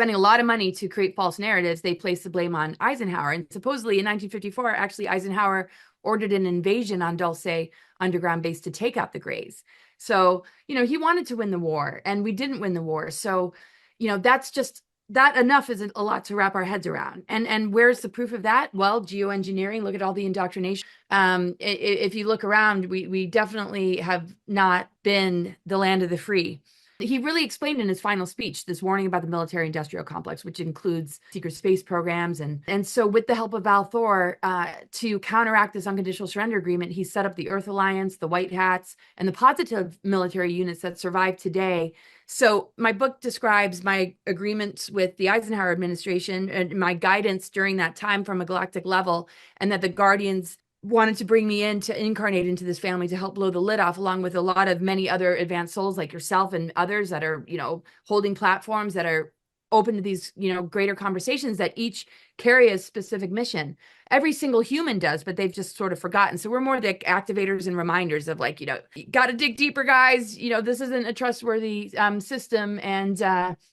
spending a lot of money to create false narratives, they place the blame on Eisenhower. And supposedly in 1954, actually Eisenhower ordered an invasion on Dulce underground base to take out the Greys. So, he wanted to win the war, and we didn't win the war. So, that's just, that enough is a lot to wrap our heads around. And where's the proof of that? Well, geoengineering, look at all the indoctrination. If you look around, we definitely have not been the land of the free. He really explained in his final speech this warning about the military-industrial complex, which includes secret space programs. And so with the help of Val Thor, to counteract this unconditional surrender agreement, he set up the Earth Alliance, the White Hats, and the positive military units that survive today. So my book describes my agreements with the Eisenhower administration and my guidance during that time from a galactic level, and that the Guardians wanted to bring me in to incarnate into this family to help blow the lid off, along with a lot of many other advanced souls like yourself and others that are, holding platforms that are open to these, greater conversations that each carry a specific mission. Every single human does, but they've just sort of forgotten. So we're more the activators and reminders of you got to dig deeper, guys. This isn't a trustworthy system. And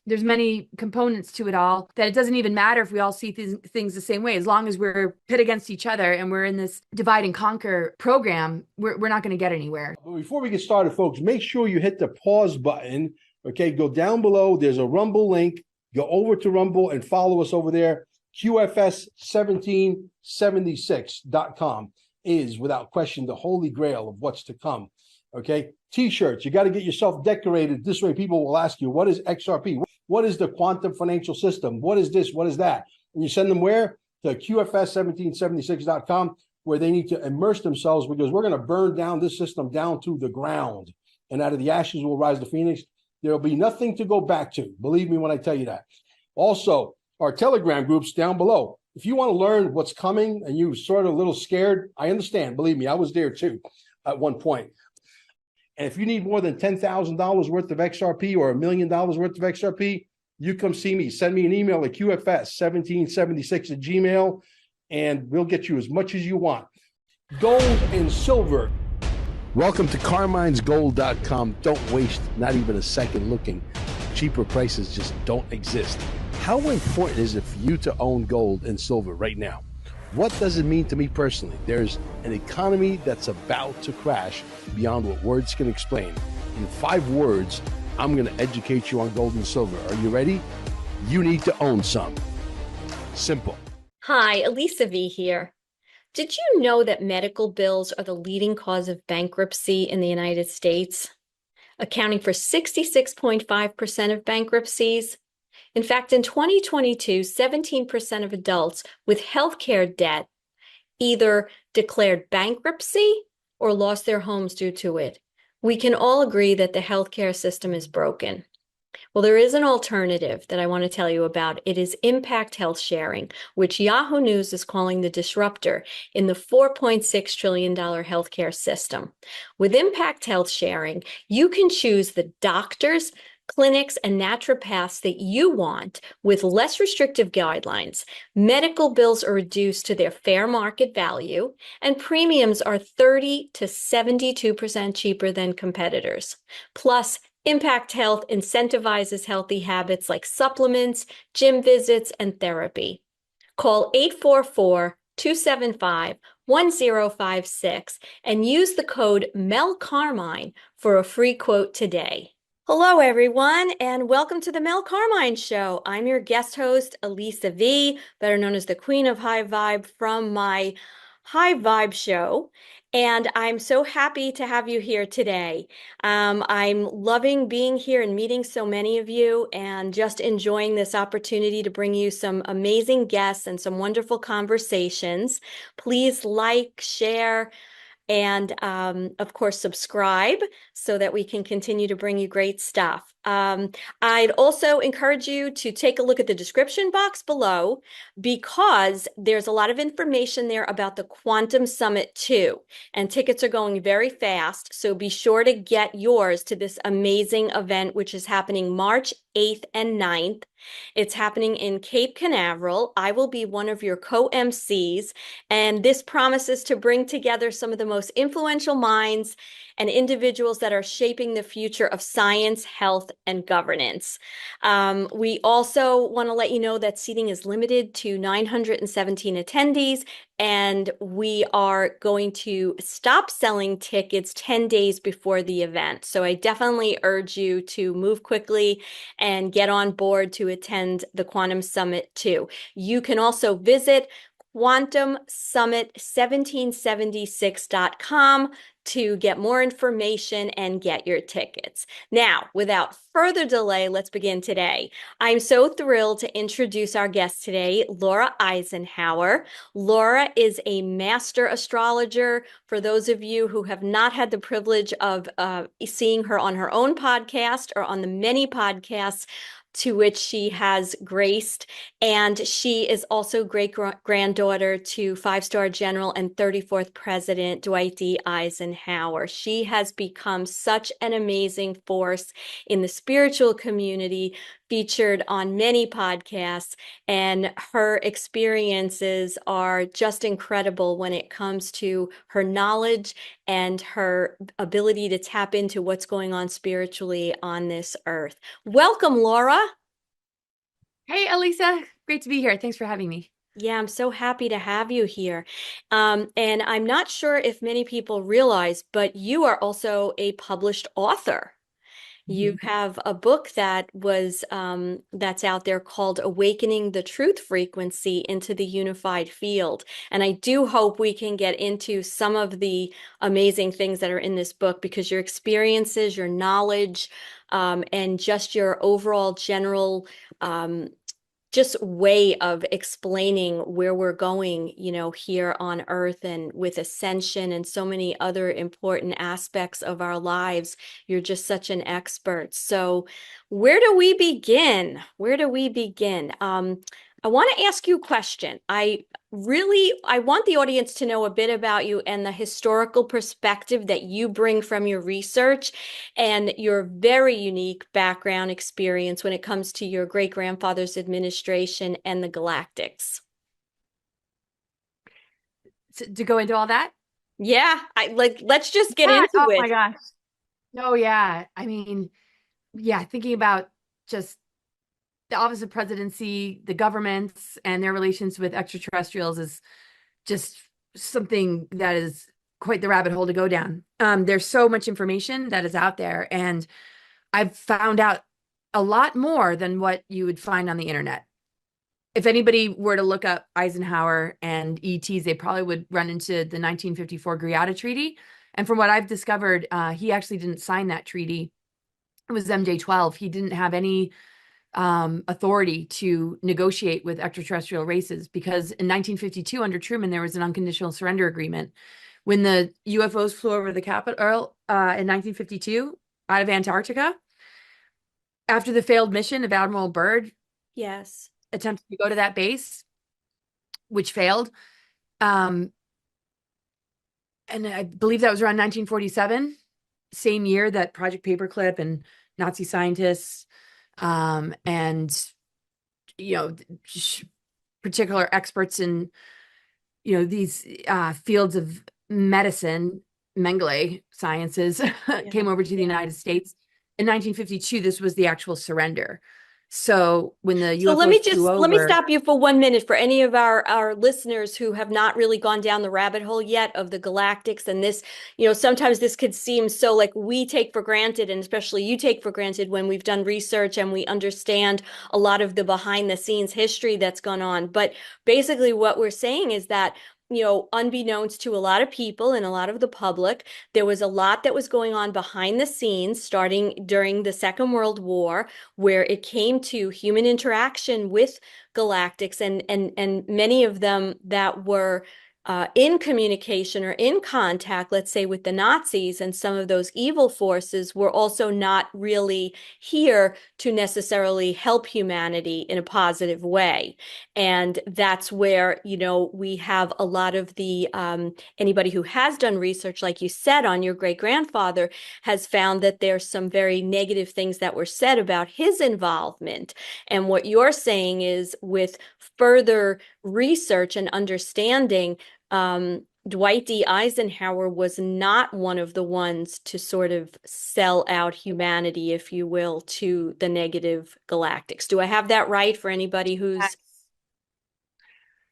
there's many components to it all that it doesn't even matter if we all see things the same way. As long as we're pit against each other and we're in this divide and conquer program, we're not going to get anywhere. Before we get started, folks, make sure you hit the pause button. Okay, go down below. There's a Rumble link. Go over to Rumble and follow us over there. QFS1776.com is, without question, the holy grail of what's to come. Okay, T-shirts. You got to get yourself decorated. This way people will ask you, what is XRP? What is the quantum financial system? What is this? What is that? And you send them where? To QFS1776.com, where they need to immerse themselves, because we're going to burn down this system down to the ground. And out of the ashes will rise the phoenix. There'll be nothing to go back to. Believe me when I tell you that. Also, our Telegram groups down below. If you want to learn what's coming and you're sort of a little scared, I understand. Believe me, I was there too at one point. And if you need more than $10,000 worth of XRP or $1 million worth of XRP, you come see me. Send me an email at QFS1776@gmail, and we'll get you as much as you want. Gold and silver. Welcome to Carmine'sGold.com. Don't waste not even a second looking. Cheaper prices just don't exist. How important is it for you to own gold and silver right now? What does it mean to me personally? There's an economy that's about to crash beyond what words can explain. In 5 words, I'm going to educate you on gold and silver. Are you ready? You need to own some. Simple. Hi, Elisa V here. Did you know that medical bills are the leading cause of bankruptcy in the United States, accounting for 66.5% of bankruptcies? In fact, in 2022, 17% of adults with healthcare debt either declared bankruptcy or lost their homes due to it. We can all agree that the healthcare system is broken. Well, there is an alternative that I want to tell you about. It is Impact Health Sharing, which Yahoo News is calling the disruptor in the $4.6 trillion healthcare system. With Impact Health Sharing, you can choose the doctors, clinics, and naturopaths that you want with less restrictive guidelines. Medical bills are reduced to their fair market value, and premiums are 30 to 72% cheaper than competitors. Plus, Impact Health incentivizes healthy habits like supplements, gym visits, and therapy. Call 844-275-1056 and use the code Mel Carmine for a free quote today. Hello, everyone, and welcome to the Mel Carmine Show. I'm your guest host, Elisa V, better known as the Queen of High Vibe from my High Vibe show. And I'm so happy to have you here today. I'm loving being here and meeting so many of you, and just enjoying this opportunity to bring you some amazing guests and some wonderful conversations. Please like, share, and of course, subscribe so that we can continue to bring you great stuff. I'd also encourage you to take a look at the description box below, because there's a lot of information there about the Quantum Summit too. And tickets are going very fast, so be sure to get yours to this amazing event, which is happening March 8th and 9th. It's happening in Cape Canaveral. I will be one of your co-MCs, and this promises to bring together some of the most influential minds and individuals that are shaping the future of science, health, and governance. We also want to let you know that seating is limited to 917 attendees, and we are going to stop selling tickets 10 days before the event. So I definitely urge you to move quickly and get on board to attend the Quantum Summit too. You can also visit quantumsummit1776.com to get more information and get your tickets. Now, without further delay, let's begin today. I'm so thrilled to introduce our guest today, Laura Eisenhower. Laura is a master astrologer. For those of you who have not had the privilege of seeing her on her own podcast or on the many podcasts to which she has graced. And she is also great-granddaughter to 5-star General and 34th President Dwight D. Eisenhower. She has become such an amazing force in the spiritual community, featured on many podcasts, and her experiences are just incredible when it comes to her knowledge and her ability to tap into what's going on spiritually on this earth. Welcome, Laura. Hey, Elisa. Great to be here. Thanks for having me. Yeah, I'm so happy to have you here. And I'm not sure if many people realize, but you are also a published author. You have a book that was that's out there called Awakening the Truth Frequency into the Unified Field. And I do hope we can get into some of the amazing things that are in this book, because your experiences, your knowledge, and just your overall general just way of explaining where we're going, you know, here on Earth and with Ascension and so many other important aspects of our lives. You're just such an expert. So where do we begin? Where do we begin? I want to ask you a question. I want the audience to know a bit about you and the historical perspective that you bring from your research and your very unique background experience when it comes to your great-grandfather's administration and the Galactics. To go into all that? Yeah, let's just get into Oh it. my gosh. Oh yeah. I mean, yeah, thinking about just the office of presidency, the governments, and their relations with extraterrestrials is just something that is quite the rabbit hole to go down. There's so much information that is out there, and I've found out a lot more than what you would find on the internet. If anybody were to look up Eisenhower and ETs, they probably would run into the 1954 Greada Treaty. And from what I've discovered, he actually didn't sign that treaty. It was MJ-12. He didn't have any authority to negotiate with extraterrestrial races, because in 1952 under Truman there was an unconditional surrender agreement. When the UFOs flew over the Capitol in 1952 out of Antarctica, after the failed mission of Admiral Byrd, Yes, attempted to go to that base, which failed, and I believe that was around 1947, same year that Project Paperclip and Nazi scientists and particular experts in these fields of medicine, Mengele sciences, came over to the United States. In 1952, this was the actual surrender. So when the UFOs let me stop you for 1 minute for any of our listeners who have not really gone down the rabbit hole yet of the Galactics. And this, sometimes this could seem so like we take for granted, and especially you take for granted when we've done research and we understand a lot of the behind the scenes history that's gone on. But basically what we're saying is that, unbeknownst to a lot of people and a lot of the public, there was a lot that was going on behind the scenes starting during the Second World War, where it came to human interaction with galactics, and many of them that were in communication or in contact, let's say, with the Nazis and some of those evil forces, were also not really here to necessarily help humanity in a positive way. And that's where, we have a lot of the, anybody who has done research, like you said, on your great-grandfather, has found that there's some very negative things that were said about his involvement. And what you're saying is, with further research and understanding, Dwight D. Eisenhower was not one of the ones to sort of sell out humanity, if you will, to the negative galactics. Do I have that right for anybody who's...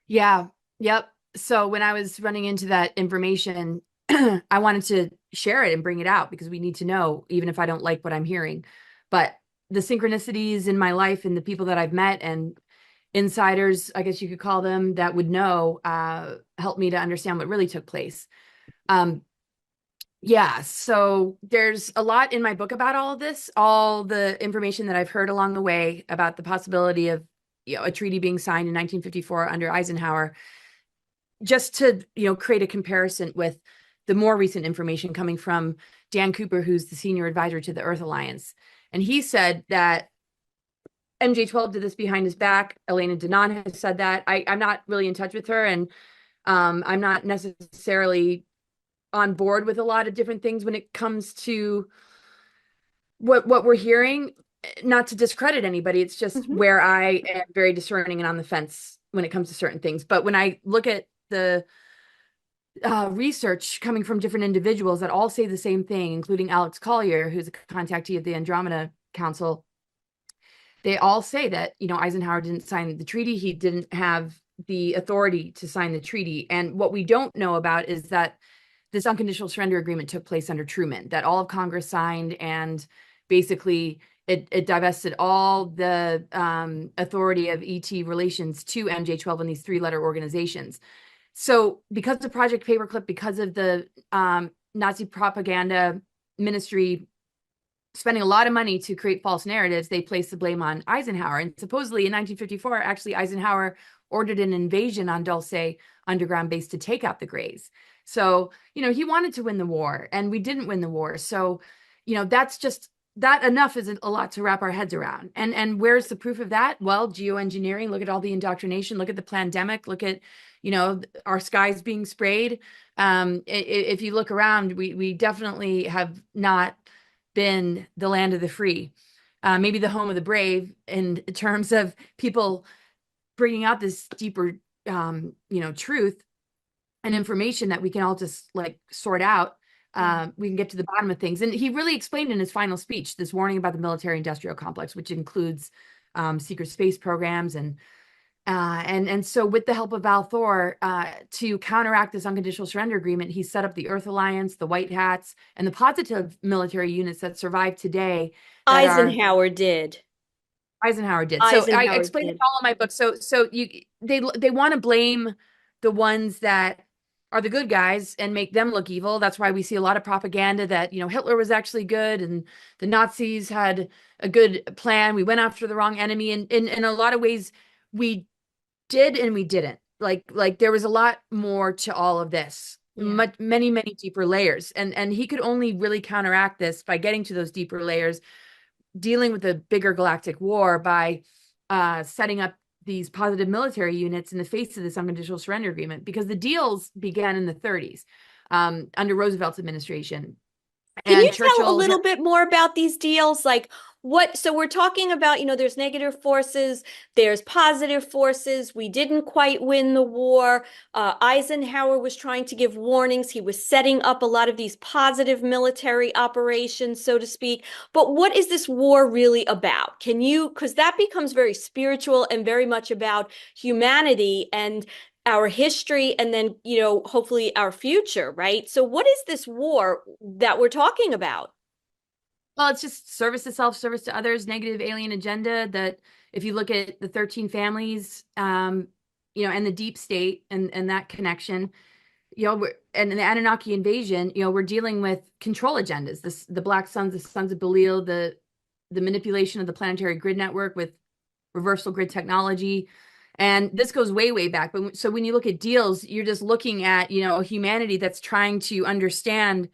Yeah. Yep. So when I was running into that information, I wanted to share it and bring it out because we need to know, even if I don't like what I'm hearing. But the synchronicities in my life and the people that I've met and insiders, I guess you could call them, that would know, helped me to understand what really took place. Yeah, so there's a lot in my book about all of this, all the information that I've heard along the way about the possibility of, a treaty being signed in 1954 under Eisenhower, just to, create a comparison with the more recent information coming from Dan Cooper, who's the senior advisor to the Earth Alliance. And he said that MJ12 did this behind his back. Elena Denon has said that. I'm not really in touch with her, and I'm not necessarily on board with a lot of different things when it comes to what we're hearing. Not to discredit anybody, it's just where I am very discerning and on the fence when it comes to certain things. But when I look at the research coming from different individuals that all say the same thing, including Alex Collier, who's a contactee of the Andromeda Council, they all say that, Eisenhower didn't sign the treaty. He didn't have the authority to sign the treaty. And what we don't know about is that this unconditional surrender agreement took place under Truman, that all of Congress signed, and basically it divested all the authority of ET relations to MJ12 and these three-letter organizations. So because of Project Paperclip, because of the Nazi propaganda ministry spending a lot of money to create false narratives, they placed the blame on Eisenhower. And supposedly in 1954, actually, Eisenhower ordered an invasion on Dulce underground base to take out the Greys. So, he wanted to win the war, and we didn't win the war. So, that's just, that enough is a lot to wrap our heads around. And where's the proof of that? Well, geoengineering, look at all the indoctrination, look at the pandemic, look at, our skies being sprayed. If you look around, we definitely have not been the land of the free, maybe the home of the brave in terms of people bringing out this deeper, truth and information that we can all just like sort out. We can get to the bottom of things. And he really explained in his final speech this warning about the military industrial complex, which includes secret space programs and so with the help of Val Thor, to counteract this unconditional surrender agreement, he set up the Earth Alliance, the White Hats, and the positive military units that survive today. Eisenhower did. Eisenhower did. So I explained it all in my book. So they want to blame the ones that are the good guys and make them look evil. That's why we see a lot of propaganda that, Hitler was actually good and the Nazis had a good plan. We went after the wrong enemy. And in a lot of ways, we did and we didn't. Like there was a lot more to all of this. Yeah. Many deeper layers, and he could only really counteract this by getting to those deeper layers, dealing with the bigger galactic war by setting up these positive military units in the face of this unconditional surrender agreement, because the deals began in the 30s under Roosevelt's administration. Can you tell a little bit more about these deals? Like so we're talking about, there's negative forces, there's positive forces. We didn't quite win the war. Eisenhower was trying to give warnings. He was setting up a lot of these positive military operations, so to speak. But what is this war really about? Because that becomes very spiritual and very much about humanity and our history, and then, hopefully our future, right? So what is this war that we're talking about? Well, it's just service to self, service to others, negative alien agenda. That if you look at the 13 families, and the deep state and that connection, and the Anunnaki invasion, we're dealing with control agendas. The Black Suns, the Sons of Belial, the manipulation of the planetary grid network with reversal grid technology. And this goes way, way back. But so when you look at deals, you're just looking at, a humanity that's trying to understand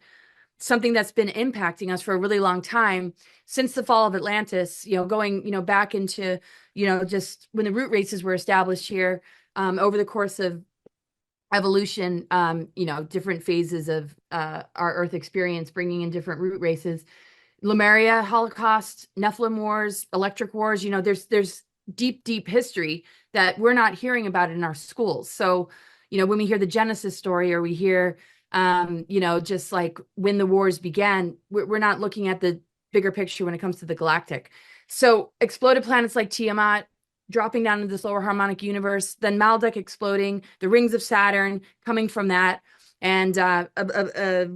something that's been impacting us for a really long time since the fall of Atlantis, going, back into, just when the root races were established here, over the course of evolution, different phases of our Earth experience, bringing in different root races, Lemuria, Holocaust, Nephilim Wars, Electric Wars, there's deep history that we're not hearing about in our schools. So, when we hear the Genesis story, or we hear, just like when the wars began, we're not looking at the bigger picture when it comes to the galactic. So exploded planets like Tiamat dropping down into this lower harmonic universe, then Maldek exploding, the rings of Saturn coming from that, and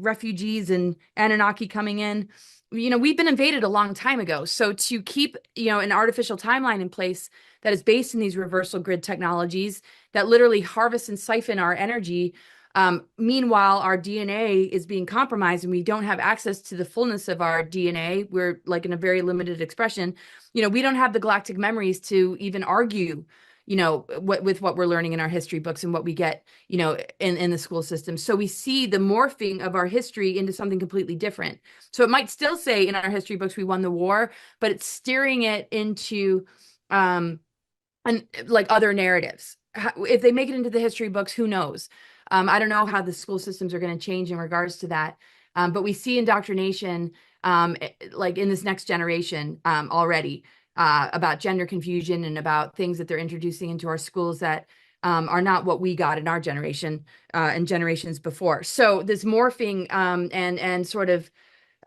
refugees and Anunnaki coming in. We've been invaded a long time ago. So to keep, an artificial timeline in place that is based in these reversal grid technologies that literally harvest and siphon our energy, meanwhile, our DNA is being compromised and we don't have access to the fullness of our DNA. We're like in a very limited expression. We don't have the galactic memories to even argue, with what we're learning in our history books and what we get, in the school system. So we see the morphing of our history into something completely different. So it might still say in our history books we won the war, but it's steering it into and like other narratives. If they make it into the history books, who knows? I don't know how the school systems are going to change in regards to that. But we see indoctrination, like in this next generation already, about gender confusion and about things that they're introducing into our schools that are not what we got in our generation and generations before. So this morphing and sort of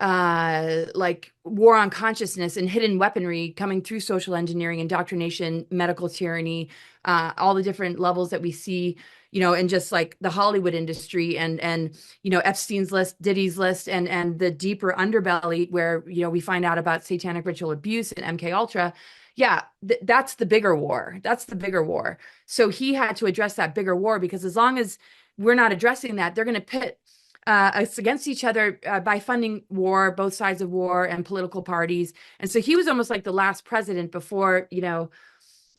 like war on consciousness and hidden weaponry coming through social engineering, indoctrination, medical tyranny, all the different levels that we see, in just like the Hollywood industry and Epstein's list, Diddy's list, and the deeper underbelly where, we find out about satanic ritual abuse and MK Ultra. Yeah, that's the bigger war. That's the bigger war. So he had to address that bigger war, because as long as we're not addressing that, they're going to pit us against each other by funding war, both sides of war, and political parties. And so he was almost like the last president before,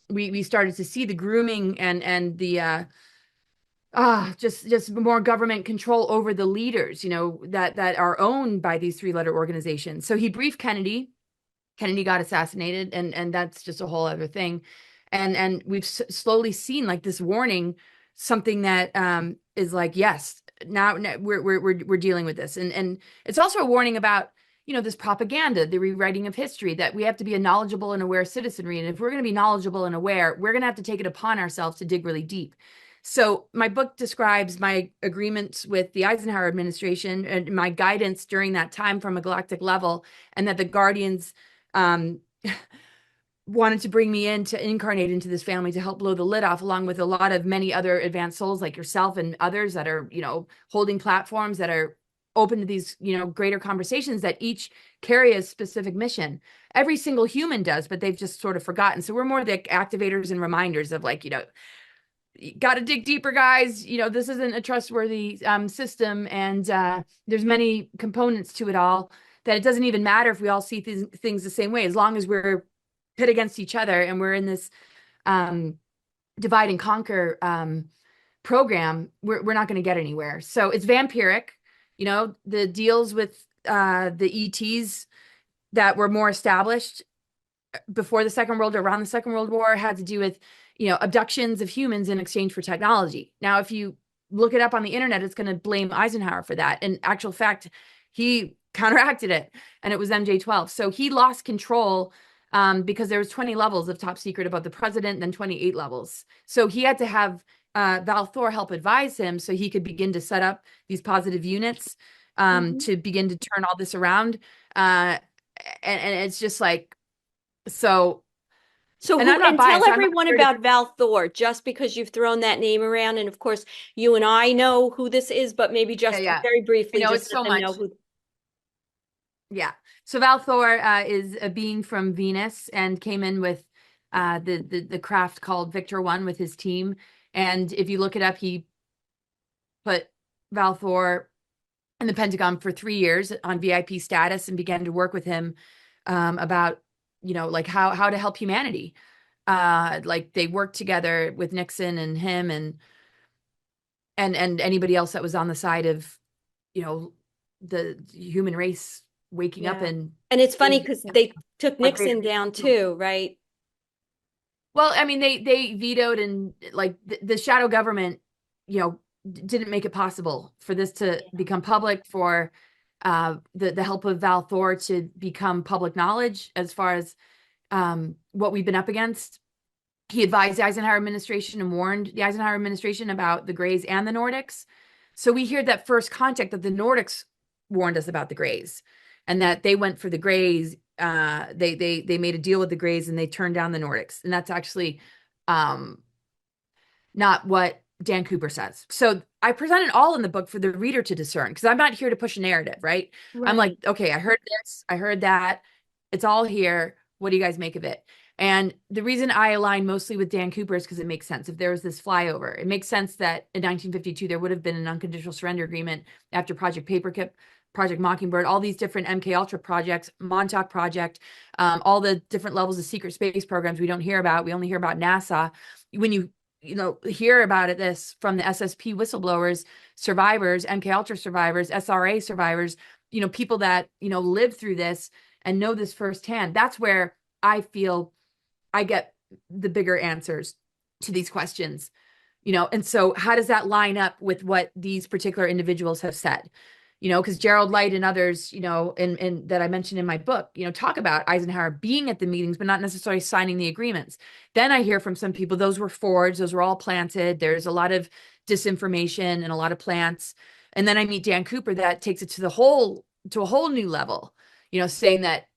we started to see the grooming and the just more government control over the leaders, that are owned by these three-letter organizations. So he briefed Kennedy. Kennedy got assassinated, and that's just a whole other thing. And we've slowly seen like this warning, something that is like, yes, now we're dealing with this, and it's also a warning about this propaganda, the rewriting of history, that we have to be a knowledgeable and aware citizenry, and if we're going to be knowledgeable and aware, we're going to have to take it upon ourselves to dig really deep. So my book describes my agreements with the Eisenhower administration and my guidance during that time from a galactic level, and that the Guardians wanted to bring me in to incarnate into this family to help blow the lid off, along with a lot of many other advanced souls like yourself and others that are, holding platforms that are open to these, greater conversations that each carry a specific mission. Every single human does, but they've just sort of forgotten. So we're more the activators and reminders of like, you got to dig deeper, guys. This isn't a trustworthy system, and there's many components to it all, that it doesn't even matter if we all see things the same way, as long as we're pit against each other and we're in this divide and conquer program. We're not going to get anywhere. So it's vampiric. The deals with the ETs that were more established before the Second World, around the Second World War, had to do with abductions of humans in exchange for technology. Now, if you look it up on the internet, it's going to blame Eisenhower for that. In actual fact, he counteracted it, and it was MJ-12. So he lost control because there was 20 levels of top secret above the president, then 28 levels. So he had to have Val Thor help advise him so he could begin to set up these positive units to begin to turn all this around. And it's just like, so... So and tell everyone about Val Thor, just because you've thrown that name around. And of course, you and I know who this is, but maybe just very briefly, just so much. Yeah. So Val Thor is a being from Venus and came in with the craft called Victor 1 with his team. And if you look it up, he put Val Thor in the Pentagon for 3 years on VIP status and began to work with him about like how to help humanity. Like they worked together with Nixon and him and anybody else that was on the side of, the human race waking up. And it's funny because they took Nixon down too, right? Well, I mean, they vetoed, and like the shadow government, didn't make it possible for this to become public, for the help of Val Thor to become public knowledge as far as what we've been up against. He advised the Eisenhower administration and warned the Eisenhower administration about the Greys and the Nordics. So we hear that first contact that the Nordics warned us about the Greys, and that they went for the Greys. They made a deal with the Greys and they turned down the Nordics, and that's actually not what Dan Cooper says. So I present it all in the book for the reader to discern, because I'm not here to push a narrative, right? I'm like, okay, I heard this, I heard that. It's all here. What do you guys make of it? And the reason I align mostly with Dan Cooper is because it makes sense. If there was this flyover, it makes sense that in 1952, there would have been an unconditional surrender agreement after Project Paperclip, Project Mockingbird, all these different MK Ultra projects, Montauk Project, all the different levels of secret space programs we don't hear about. We only hear about NASA. When you hear about it, this from the SSP whistleblowers, survivors, MK Ultra survivors, SRA survivors, people that, lived through this and know this firsthand, that's where I feel I get the bigger answers to these questions, and so how does that line up with what these particular individuals have said? Because Gerald Light and others, and that I mentioned in my book, talk about Eisenhower being at the meetings, but not necessarily signing the agreements. Then I hear from some people, those were forged, those were all planted. There's a lot of disinformation and a lot of plants. And then I meet Dan Cooper that takes it to a whole new level, saying that,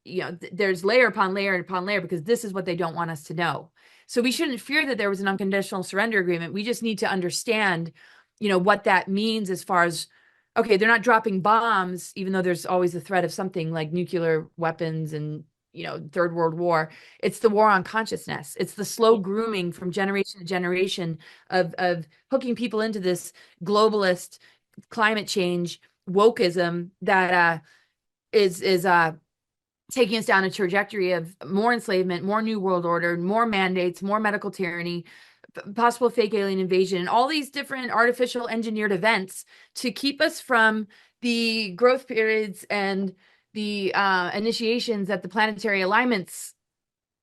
there's layer upon layer upon layer, because this is what they don't want us to know. So we shouldn't fear that there was an unconditional surrender agreement. We just need to understand, what that means as far as, okay, they're not dropping bombs, even though there's always the threat of something like nuclear weapons and, Third World War. It's the war on consciousness. It's the slow grooming from generation to generation of hooking people into this globalist climate change wokeism that is taking us down a trajectory of more enslavement, more New World Order, more mandates, more medical tyranny, possible fake alien invasion, and all these different artificial engineered events to keep us from the growth periods and the initiations that the planetary alignments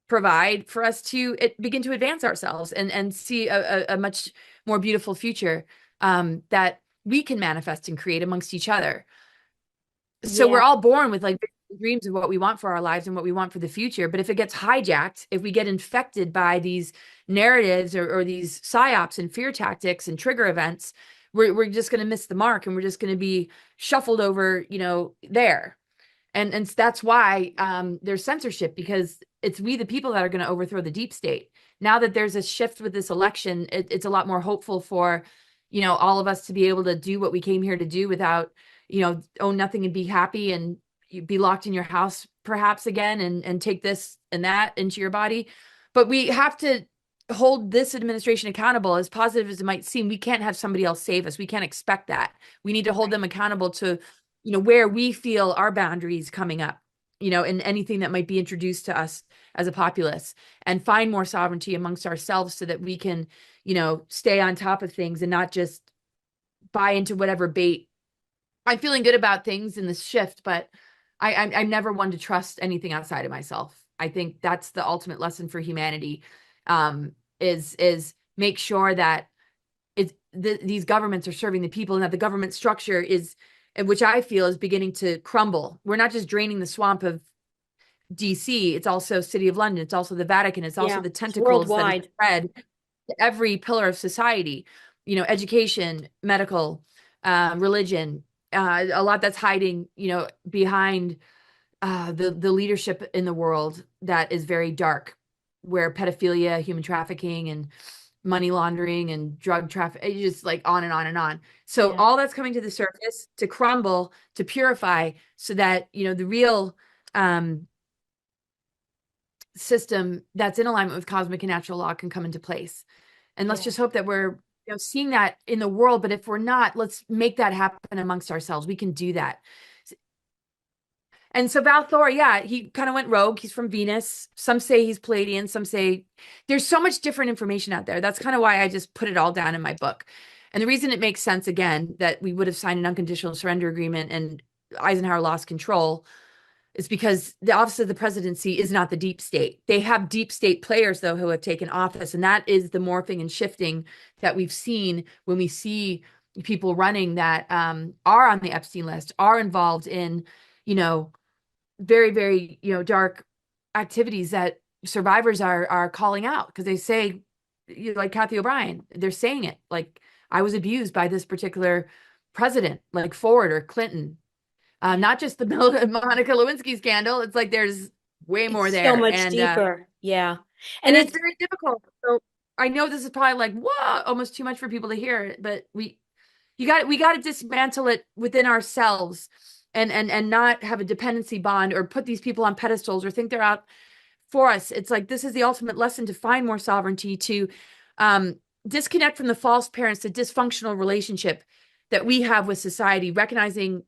provide for us to begin to advance ourselves and see a much more beautiful future that we can manifest and create amongst each other. So we're all born with like dreams of what we want for our lives and what we want for the future. But if it gets hijacked, if we get infected by these narratives or these psyops and fear tactics and trigger events, we're just going to miss the mark, and we're just going to be shuffled over, there. And that's why there's censorship, because it's we, the people, that are going to overthrow the deep state. Now that there's a shift with this election, it's a lot more hopeful for, all of us to be able to do what we came here to do without, own nothing and be happy and be locked in your house perhaps again and take this and that into your body. But we have to hold this administration accountable. As positive as it might seem, we can't have somebody else save us. We can't expect that. We need to hold them accountable to, where we feel our boundaries coming up, and anything that might be introduced to us as a populace, and find more sovereignty amongst ourselves so that we can, stay on top of things and not just buy into whatever bait. I'm feeling good about things in this shift, but I'm never one to trust anything outside of myself. I think that's the ultimate lesson for humanity, is make sure that these governments are serving the people, and that the government structure is, which I feel is beginning to crumble. We're not just draining the swamp of DC, it's also City of London, it's also the Vatican, it's also the tentacles that spread to every pillar of society, education, medical, religion, a lot that's hiding, behind the leadership in the world that is very dark, where pedophilia, human trafficking, and money laundering and drug traffic, just like on and on and on. So all that's coming to the surface to crumble, to purify, so that, the real system that's in alignment with cosmic and natural law can come into place. And let's just hope that we're seeing that in the world. But if we're not, let's make that happen amongst ourselves. We can do that. And so Val Thor, he kind of went rogue. He's from Venus. Some say he's Palladian. Some say there's so much different information out there. That's kind of why I just put it all down in my book. And the reason it makes sense, again, that we would have signed an unconditional surrender agreement and Eisenhower lost control is because the office of the presidency is not the deep state. They have deep state players, though, who have taken office. And that is the morphing and shifting that we've seen when we see people running that are on the Epstein list, are involved in, very, very, dark activities that survivors are calling out, because they say, like Kathy O'Brien, they're saying it, like, I was abused by this particular president, like Ford or Clinton. Not just the Monica Lewinsky scandal. It's like there's way more It's so there. much And deeper. Yeah. And and it's it's very difficult. So I know this is probably like, whoa, almost too much for people to hear, but we got to dismantle it within ourselves, and not have a dependency bond, or put these people on pedestals, or think they're out for us. It's like, this is the ultimate lesson: to find more sovereignty, to disconnect from the false parents, the dysfunctional relationship that we have with society, recognizing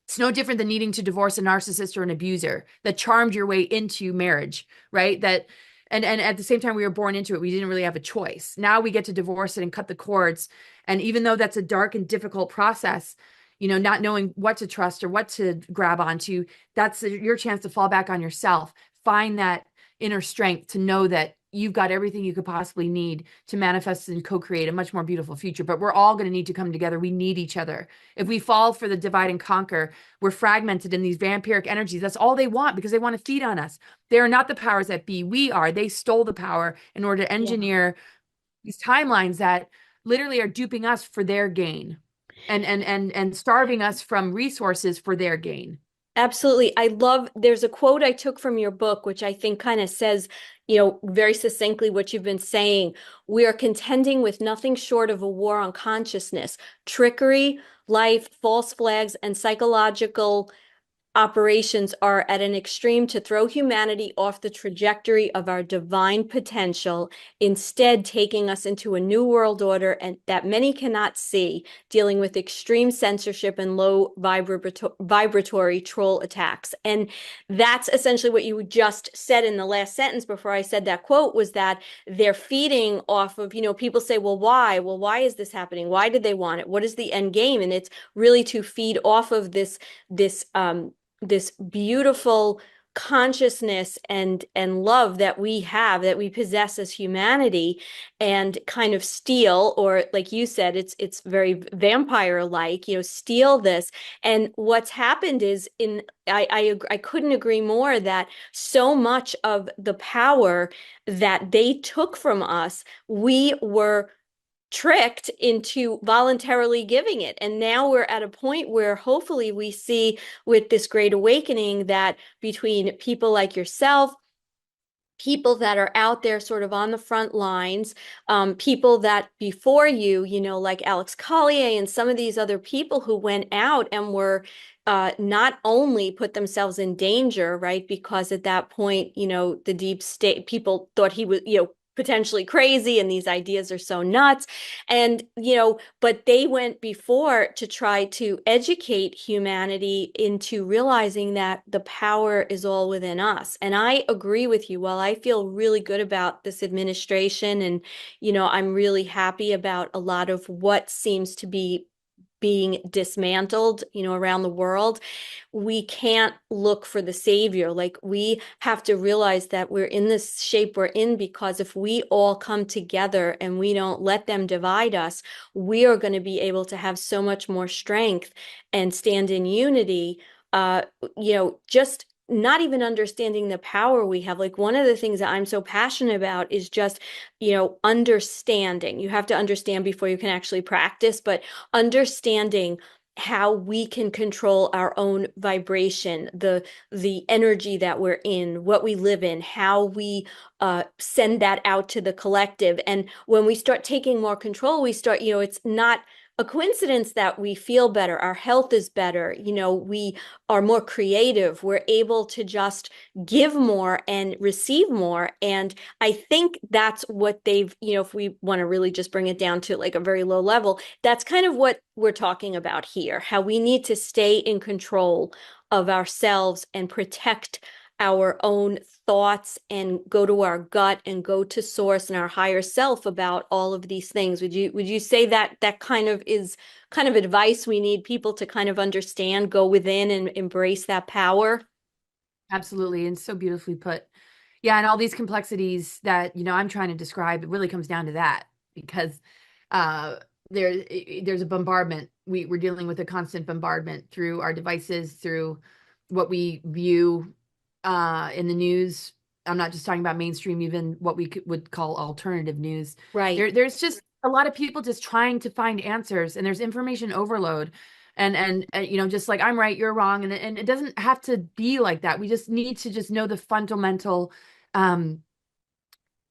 it's no different than needing to divorce a narcissist or an abuser that charmed your way into marriage, right? That, and at the same time, we were born into it. We didn't really have a choice. Now we get to divorce it and cut the cords. And even though that's a dark and difficult process, not knowing what to trust or what to grab onto, that's your chance to fall back on yourself. Find that inner strength to know that you've got everything you could possibly need to manifest and co-create a much more beautiful future. But we're all going to need to come together. We need each other. If we fall for the divide and conquer, we're fragmented in these vampiric energies. That's all they want, because they want to feed on us. They are not the powers that be. We are. They stole the power in order to engineer these timelines that literally are duping us for their gain, and starving us from resources for their gain. Absolutely. There's a quote I took from your book, which I think kind of says, very succinctly what you've been saying. We are contending with nothing short of a war on consciousness, trickery, life, false flags, and psychological operations are at an extreme to throw humanity off the trajectory of our divine potential, instead taking us into a new world order and that many cannot see, dealing with extreme censorship and low vibratory troll attacks. And that's essentially what you just said in the last sentence before I said that quote, was that they're feeding off of, people say, well, why? Well, why is this happening? Why did they want it? What is the end game? And it's really to feed off of this beautiful consciousness and love that we have, that we possess as humanity, and kind of steal, or like you said, it's very vampire like, steal this. And what's happened is, I couldn't agree more that so much of the power that they took from us, we were tricked into voluntarily giving it. And now we're at a point where hopefully we see with this great awakening that between people like yourself, people that are out there sort of on the front lines, people that before you, like Alex Collier and some of these other people who went out and were not only put themselves in danger, right? Because at that point, the deep state people thought he was, potentially crazy, and these ideas are so nuts. And, but they went before to try to educate humanity into realizing that the power is all within us. And I agree with you. While I feel really good about this administration, and, I'm really happy about a lot of what seems to be being dismantled, around the world, we can't look for the savior. Like, we have to realize that we're in this shape we're in because if we all come together and we don't let them divide us, we are going to be able to have so much more strength and stand in unity. Just not even understanding the power we have. Like, one of the things that I'm so passionate about is just, understanding. You have to understand before you can actually practice, but understanding how we can control our own vibration, the energy that we're in, what we live in, how we send that out to the collective. And when we start taking more control, we start, it's not a coincidence that we feel better, our health is better, we are more creative, we're able to just give more and receive more. And I think that's what they've, if we want to really just bring it down to like a very low level, that's kind of what we're talking about here, how we need to stay in control of ourselves and protect our own thoughts and go to our gut and go to source and our higher self about all of these things. Would you say that that kind of is kind of advice we need people to kind of understand, go within and embrace that power? Absolutely. And so beautifully put. Yeah. And all these complexities that, I'm trying to describe, it really comes down to that, because there's a bombardment. We're dealing with a constant bombardment through our devices, through what we view in the news, I'm not just talking about mainstream, even what we would call alternative news. Right. There's just a lot of people just trying to find answers, and there's information overload. Just like I'm right, you're wrong. And it doesn't have to be like that. We just need to just know the fundamental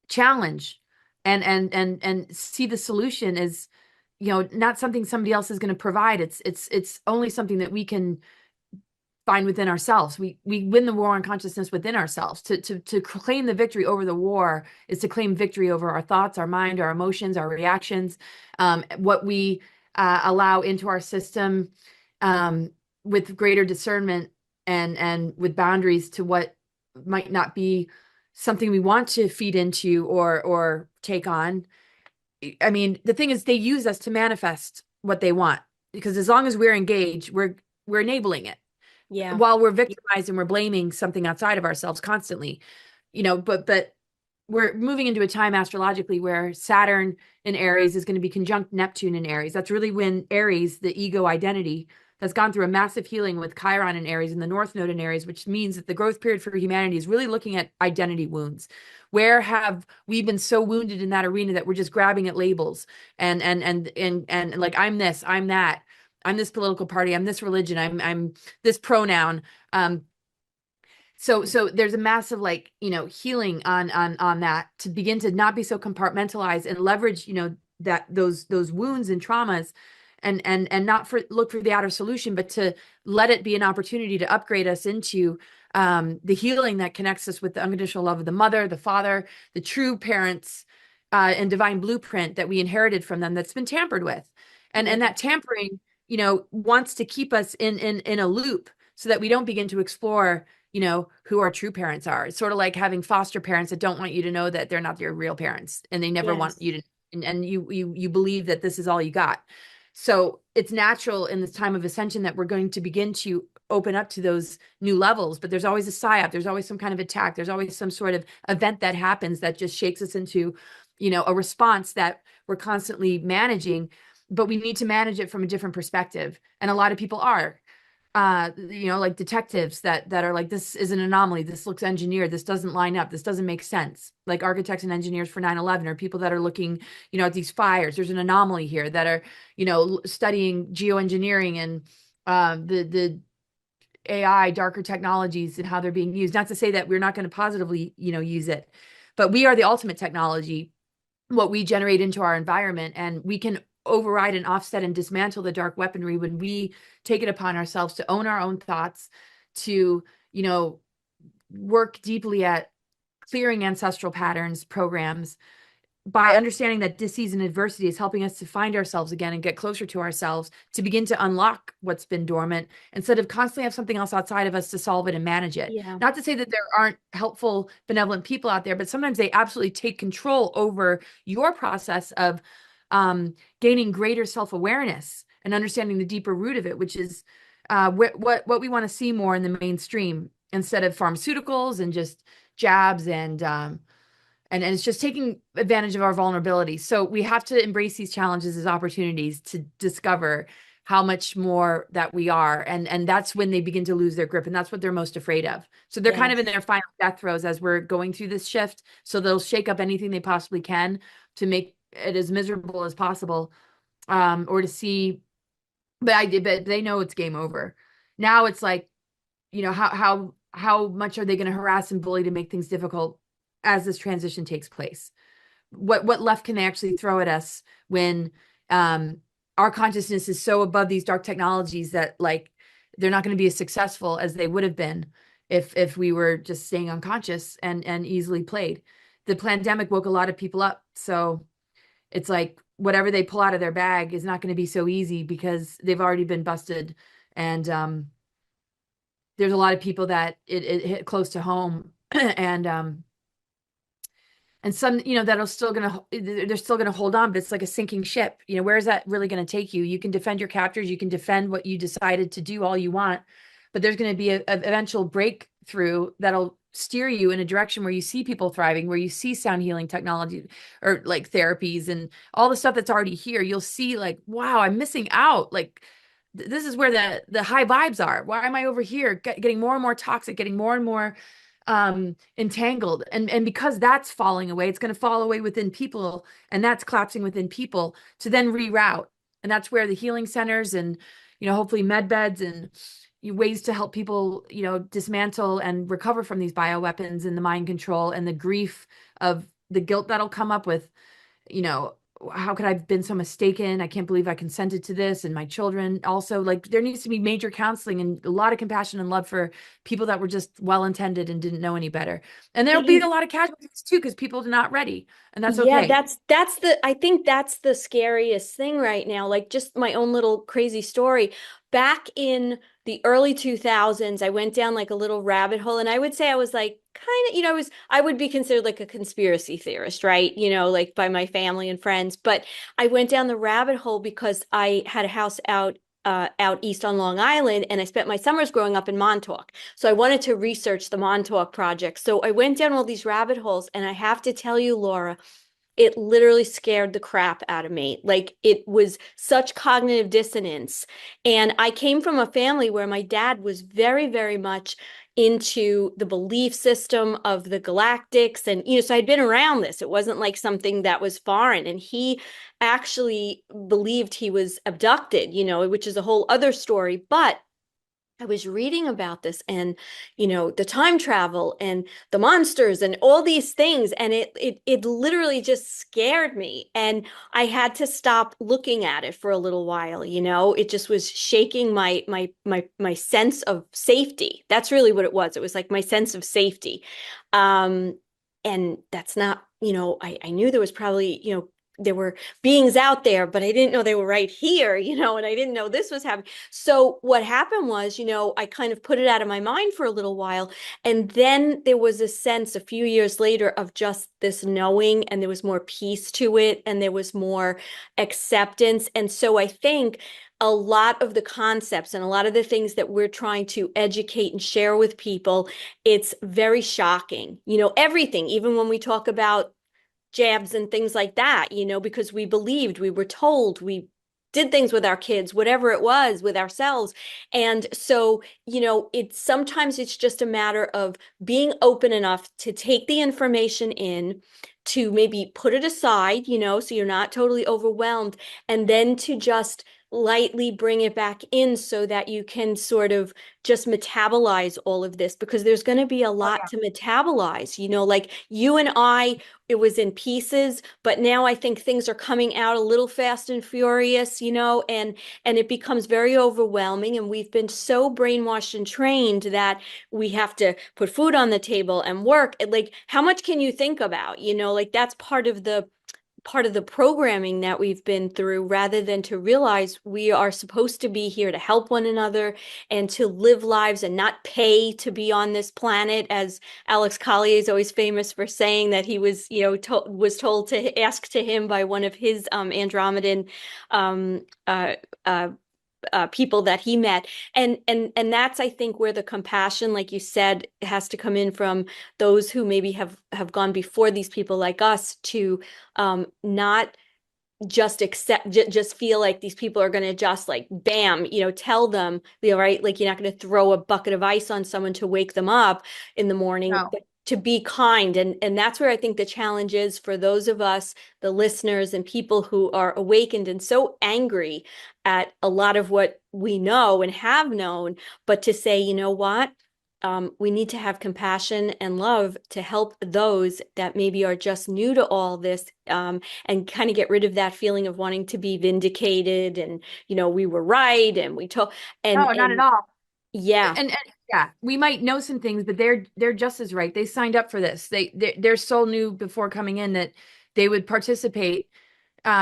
challenge and see the solution is, not something somebody else is going to provide. It's only something that we can find within ourselves. We win the war on consciousness within ourselves. To claim the victory over the war is to claim victory over our thoughts, our mind, our emotions, our reactions, what we allow into our system, with greater discernment and with boundaries to what might not be something we want to feed into or take on. I mean, the thing is, they use us to manifest what they want, because as long as we're engaged, we're enabling it. Yeah. While we're victimized and we're blaming something outside of ourselves constantly, but we're moving into a time astrologically where Saturn in Aries is going to be conjunct Neptune in Aries. That's really when Aries, the ego identity, has gone through a massive healing with Chiron in Aries and the North Node in Aries, which means that the growth period for humanity is really looking at identity wounds. Where have we been so wounded in that arena that we're just grabbing at labels and like, I'm this, I'm that, I'm this political party, I'm this religion, I'm this pronoun. So there's a massive healing on that, to begin to not be so compartmentalized and leverage that those wounds and traumas, and not look for the outer solution, but to let it be an opportunity to upgrade us into the healing that connects us with the unconditional love of the mother, the father, the true parents, and divine blueprint that we inherited from them that's been tampered with. And that tampering, wants to keep us in a loop so that we don't begin to explore, who our true parents are. It's sort of like having foster parents that don't want you to know that they're not your real parents, and they never want you to, and you believe that this is all you got. So it's natural in this time of ascension that we're going to begin to open up to those new levels, but there's always a psyop, there's always some kind of attack, there's always some sort of event that happens that just shakes us into, a response that we're constantly managing, but we need to manage it from a different perspective. And a lot of people are, like detectives that are like, this is an anomaly, this looks engineered, this doesn't line up, this doesn't make sense. Like architects and engineers for 9/11 are people that are looking, at these fires. There's an anomaly here, that are, studying geoengineering and the AI, darker technologies, and how they're being used. Not to say that we're not going to positively, use it, but we are the ultimate technology, what we generate into our environment, and we can override and offset and dismantle the dark weaponry when we take it upon ourselves to own our own thoughts, to, work deeply at clearing ancestral patterns, programs, by understanding that disease and adversity is helping us to find ourselves again and get closer to ourselves, to begin to unlock what's been dormant, instead of constantly have something else outside of us to solve it and manage it. Yeah. Not to say that there aren't helpful, benevolent people out there, but sometimes they absolutely take control over your process of gaining greater self-awareness and understanding the deeper root of it, which is what we want to see more in the mainstream, instead of pharmaceuticals and just jabs and it's just taking advantage of our vulnerability. So we have to embrace these challenges as opportunities to discover how much more that we are. And that's when they begin to lose their grip. And that's what they're most afraid of. So they're kind of in their final death throes as we're going through this shift. So they'll shake up anything they possibly can to make it as miserable as possible, or to see, but they know it's game over. Now it's like, how much are they going to harass and bully to make things difficult as this transition takes place? What left can they actually throw at us when our consciousness is so above these dark technologies that like they're not going to be as successful as they would have been if we were just staying unconscious and easily played. The pandemic woke a lot of people up, so it's like whatever they pull out of their bag is not going to be so easy because they've already been busted. And there's a lot of people that it hit close to home and some, they're still going to hold on, but it's like a sinking ship. Where is that really going to take you? You can defend your captors. You can defend what you decided to do all you want, but there's going to be an eventual breakthrough that'll steer you in a direction where you see people thriving, where you see sound healing technology or like therapies and all the stuff that's already here. You'll see like, wow, I'm missing out. Like this is where the high vibes are. Why am I over here getting more and more toxic, getting more and more entangled, and because that's falling away, it's going to fall away within people, and that's collapsing within people to then reroute. And that's where the healing centers and, hopefully med beds and ways to help people, dismantle and recover from these bioweapons and the mind control and the grief of the guilt that'll come up with, how could I have been so mistaken? I can't believe I consented to this. And my children also, like, there needs to be major counseling and a lot of compassion and love for people that were just well-intended and didn't know any better. And there'll be a lot of casualties too, because people are not ready, and that's Yeah, okay. I think that's the scariest thing right now. Like, just my own little crazy story. Back in the early 2000s, I went down like a little rabbit hole, and I would say I was like kind of, I would be considered like a conspiracy theorist, right? Like by my family and friends. But I went down the rabbit hole because I had a house out east on Long Island, and I spent my summers growing up in Montauk. So I wanted to research the Montauk Project. So I went down all these rabbit holes, and I have to tell you, Laura, it literally scared the crap out of me. Like, it was such cognitive dissonance. And I came from a family where my dad was very, very much into the belief system of the galactics. And, so I'd been around this. It wasn't like something that was foreign. And he actually believed he was abducted, which is a whole other story. But I was reading about this and, the time travel and the monsters and all these things. And it literally just scared me. And I had to stop looking at it for a little while. It just was shaking my sense of safety. That's really what it was. It was like my sense of safety. And that's not, I knew there was probably, there were beings out there, but I didn't know they were right here, and I didn't know this was happening. So what happened was, I kind of put it out of my mind for a little while. And then there was a sense a few years later of just this knowing, and there was more peace to it, and there was more acceptance. And so I think a lot of the concepts and a lot of the things that we're trying to educate and share with people, it's very shocking, everything, even when we talk about jabs and things like that, because we believed, we were told, we did things with our kids, whatever it was, with ourselves. And so, sometimes it's just a matter of being open enough to take the information in, to maybe put it aside, so you're not totally overwhelmed, and then to just lightly bring it back in so that you can sort of just metabolize all of this, because there's going to be a lot to metabolize, like you and I, it was in pieces, but now I think things are coming out a little fast and furious, and it becomes very overwhelming. And we've been so brainwashed and trained that we have to put food on the table and work. Like, how much can you think about, like that's part of the programming that we've been through, rather than to realize we are supposed to be here to help one another and to live lives and not pay to be on this planet. As Alex Collier is always famous for saying, that he was, was told to ask to him by one of his Andromedan um, uh, uh, people that he met. And that's, I think, where the compassion, like you said, has to come in from those who maybe have gone before these people like us, to not just accept, just feel like these people are going to just like, bam, tell them, right? Like, you're not going to throw a bucket of ice on someone to wake them up in the morning. No. To be kind. And that's where I think the challenge is for those of us, the listeners and people who are awakened and so angry at a lot of what we know and have known, but to say, you know what? We need to have compassion and love to help those that maybe are just new to all this, and kind of get rid of that feeling of wanting to be vindicated and, we were right and we told, No, not at all. yeah. And yeah, we might know some things, but they're just as right. They signed up for this. They're so new before coming in that they would participate,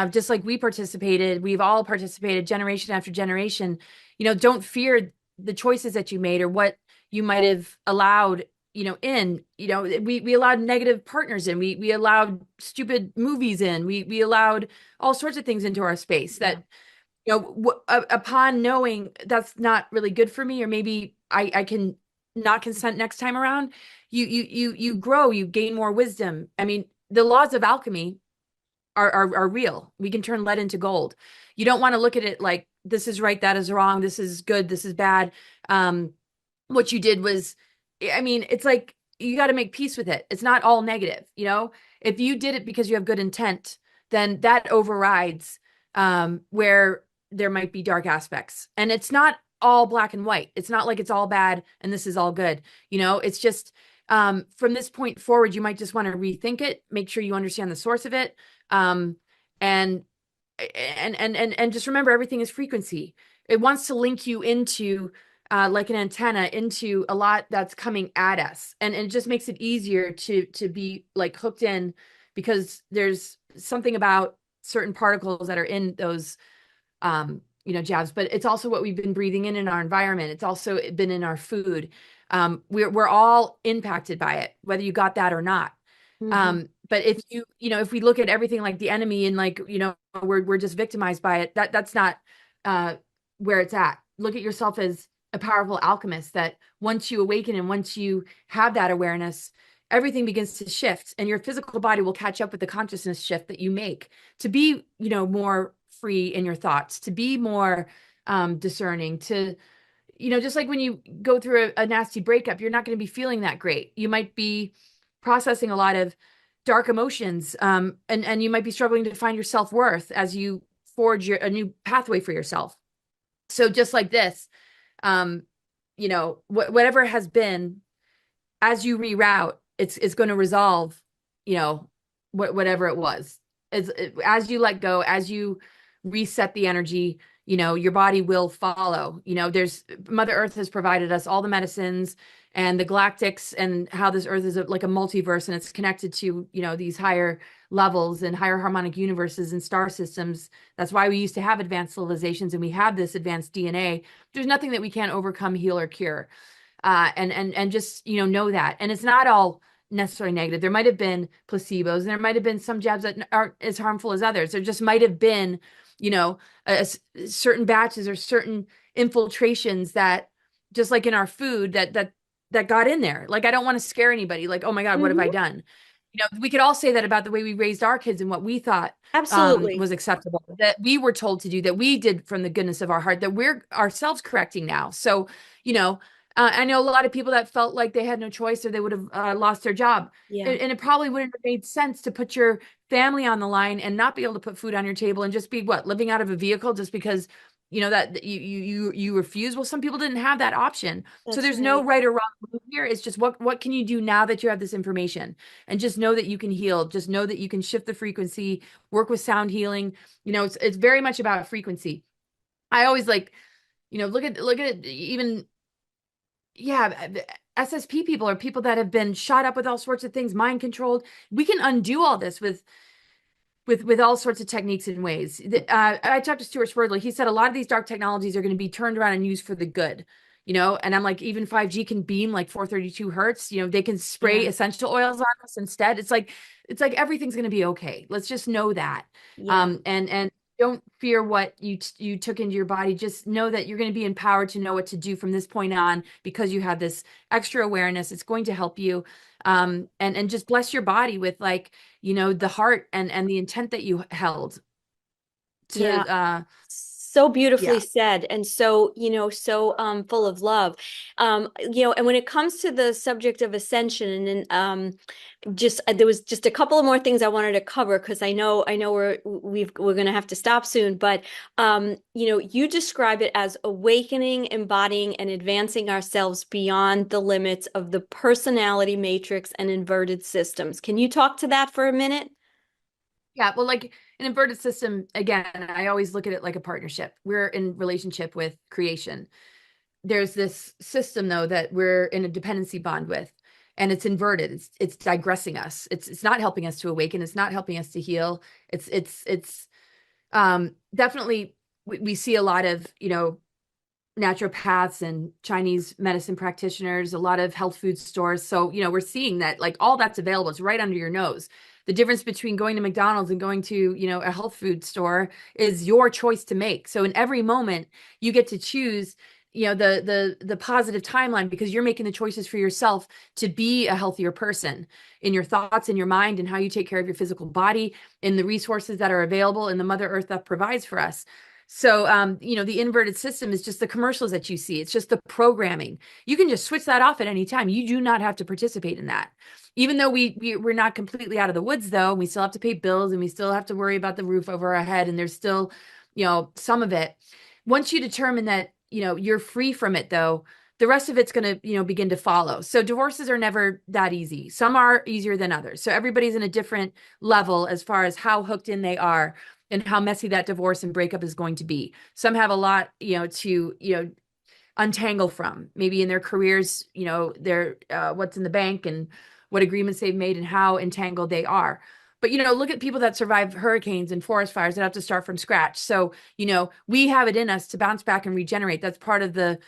just like we participated. We've all participated generation after generation. Don't fear the choices that you made or what you might have allowed, we allowed negative partners in, we allowed stupid movies in, we allowed all sorts of things into our space that, upon knowing that's not really good for me, or maybe I can not consent next time around, you grow, you gain more wisdom. I mean, the laws of alchemy are real. We can turn lead into gold. You don't want to look at it like this is right, that is wrong, this is good, this is bad. What you did was, I mean, it's like you got to make peace with it. It's not all negative. You know, if you did it because you have good intent, then that overrides where there might be dark aspects. And it's not all black and white. It's not like it's all bad and this is all good. You know, it's just from this point forward, you might just want to rethink it, make sure you understand the source of it. And just remember, everything is frequency. It wants to link you into like an antenna into a lot that's coming at us, and it just makes it easier to be like hooked in, because there's something about certain particles that are in those you know, jabs. But it's also what we've been breathing in our environment. It's also been in our food. We're all impacted by it, whether you got that or not. But if you know, if we look at everything like the enemy and like, you know, we're just victimized by it, that's not where it's at. Look at yourself as a powerful alchemist, that once you awaken and once you have that awareness, everything begins to shift, and your physical body will catch up with the consciousness shift that you make to be, you know, more free in your thoughts, to be more discerning, to, you know, just like when you go through a nasty breakup, you're not going to be feeling that great. You might be processing a lot of dark emotions, and you might be struggling to find your self-worth as you forge a new pathway for yourself. So just like this, you know, whatever has been, as you reroute, it's going to resolve, you know, whatever it was. As you let go, as you reset the energy, you know, your body will follow. You know, Mother Earth has provided us all the medicines and the galactics, and how this Earth is like a multiverse, and it's connected to, you know, these higher levels and higher harmonic universes and star systems. That's why we used to have advanced civilizations, and we have this advanced DNA. There's nothing that we can't overcome, heal, or cure. And just, you know that. And it's not all necessarily negative. There might have been placebos, and there might have been some jabs that aren't as harmful as others. There just might have been, you know, certain batches or certain infiltrations that, just like in our food, that got in there. Like, I don't want to scare anybody. Like, oh my God, what have I done? You know, we could all say that about the way we raised our kids and what we thought Absolutely. was acceptable, that we were told to do, that we did from the goodness of our heart, that we're ourselves correcting now. So, you know, I know a lot of people that felt like they had no choice, or they would have lost their job. Yeah. And it probably wouldn't have made sense to put your family on the line and not be able to put food on your table, and just be living out of a vehicle just because, you know, that you refuse. Well, some people didn't have that option. So there's no right or wrong move here. It's just what can you do now that you have this information, and just know that you can heal. Just know that you can shift the frequency, work with sound healing. You know, it's very much about frequency. I always like, you know, look at it, even, yeah, SSP people are people that have been shot up with all sorts of things, mind controlled. We can undo all this with all sorts of techniques and ways. I talked to Stuart Swerdley. He said a lot of these dark technologies are going to be turned around and used for the good, you know. And I'm like, even 5G can beam like 432 hertz. You know, they can spray essential oils on us instead. It's like everything's going to be okay. Let's just know that. And don't fear what you took into your body. Just know that you're going to be empowered to know what to do from this point on, because you have this extra awareness. It's going to help you. And just bless your body with, like, you know, the heart and the intent that you held to, so beautifully said, and so, you know, so full of love. You know, and when it comes to the subject of ascension, and just there was just a couple of more things I wanted to cover, because I know we're going to have to stop soon, but you know, you describe it as awakening, embodying, and advancing ourselves beyond the limits of the personality matrix and inverted systems. Can you talk to that for a minute? Yeah, well, like an inverted system, again, I always look at it like a partnership. We're in relationship with creation. There's this system, though, that we're in a dependency bond with, and it's inverted. It's digressing us. It's not helping us to awaken. It's not helping us to heal. It's definitely, we see a lot of, you know, naturopaths and Chinese medicine practitioners, a lot of health food stores. So, you know, we're seeing that, like, all that's available. It's right under your nose. The difference between going to McDonald's and going to, you know, a health food store is your choice to make. So in every moment you get to choose, you know, the positive timeline, because you're making the choices for yourself to be a healthier person in your thoughts, in your mind, and how you take care of your physical body, in the resources that are available in the Mother Earth that provides for us. So, you know, the inverted system is just the commercials that you see. It's just the programming. You can just switch that off at any time. You do not have to participate in that. Even though we're not completely out of the woods, though, we still have to pay bills and we still have to worry about the roof over our head. And there's still, you know, some of it. Once you determine that, you know, you're free from it, though, the rest of it's going to, you know, begin to follow. So divorces are never that easy. Some are easier than others. So everybody's in a different level as far as how hooked in they are and how messy that divorce and breakup is going to be. Some have a lot, you know, to, you know, untangle from, maybe in their careers, you know, their what's in the bank and what agreements they've made and how entangled they are. But, you know, look at people that survive hurricanes and forest fires that have to start from scratch. So, you know, we have it in us to bounce back and regenerate. That's part of the